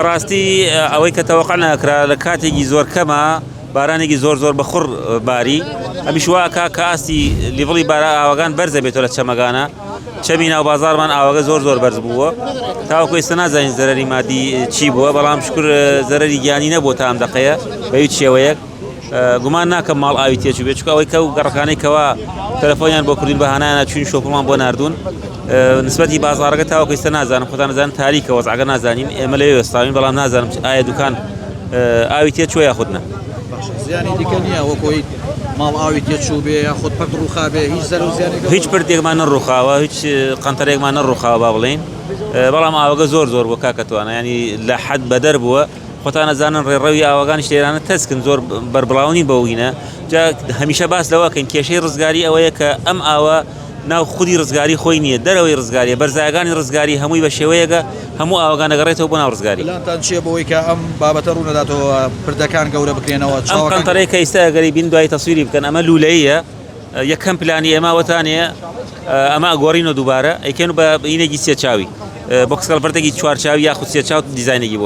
راستي ئەوەی کە تەوەقع ناکرا لە کاتێکی زۆر کەمە بارانێکی زۆر بەخوڕ باری ئەمیش واکە کە ئاستی لیڤڵی ئاوەکان بەرزە بێتەوە لە چەمەکانە چەمی ناو بازارمان ئاوەکە زۆر بەرز بووە تاوەکو ئێستا نازانین زەرەری مادی چی بووە بەڵام شکر زەرەری گیانی نەبووە تا ئەم دەقەیە بە هیچ شێوەیەک گومان ناکەم ماڵ ئاوی تێچوو بێت چونکە ئەوەی کە و گەڕەکانەی کەوا تەلەفۆنیان بۆ کردین بەهانایانە چوین شۆفمان بۆ ناردوون نسبەتی بازارەکە تاوەکو ئێستا نازانم خۆتان نازانن تاریکە وەزعەکە نازانین ئێمە لەوێ وەستاوین بەڵام نازانم ئایا دوکان ئاوی تێچووە یاخود نە زیانی دیکە نییە وەکۆی ماڵ ئاوی تێچوو بێ یاخود پەک ڕووخا بێ هیچ زەر و زیانێک هیچ پردێکمان نەڕووخاوە هیچ قەنتەرێکمان نەڕووخاوە با بڵێن بەڵام ئاوەکە زۆر بووە کاکەتوانە ینی لە حەد بەدەر بووە خۆتان نەزانن ڕێڕەوی ئاوەکانیش لێرانە تەسکن زۆر بەربڵاونی بەوینە جا هەمیشە باس لەوەکەن کێشەی ڕزگاری ئەوەیە کە ئەم ئاوە ناو خودی ڕزگاری خۆی نییە دەرەوەی ڕزگاریە بەرزایگانی ڕزگاری هەمووی بە شێوەیەگە هەموو ئاوەکان دەگەڕێتەوە بۆ ناو ڕزگاری لاتان چیە بەوەی کە ئەم بابەتە ڕوونەداتەوە پردەکان گەورە بکرێنەوە ئەم قەنتەرەی کە ئێستا ئەگەری بین دوای تەسویری بکەن ئەمە لولەیە یەکەم پلانی ئێماوەتانەیە ئەمە ئەگۆڕینەوە دووبارە ئەیکەن بە بینێکی سێ چاوی بۆ کسکەڵبەرتێکی چوار چاوی یاخود سێ چاو دیزاینێکی بۆ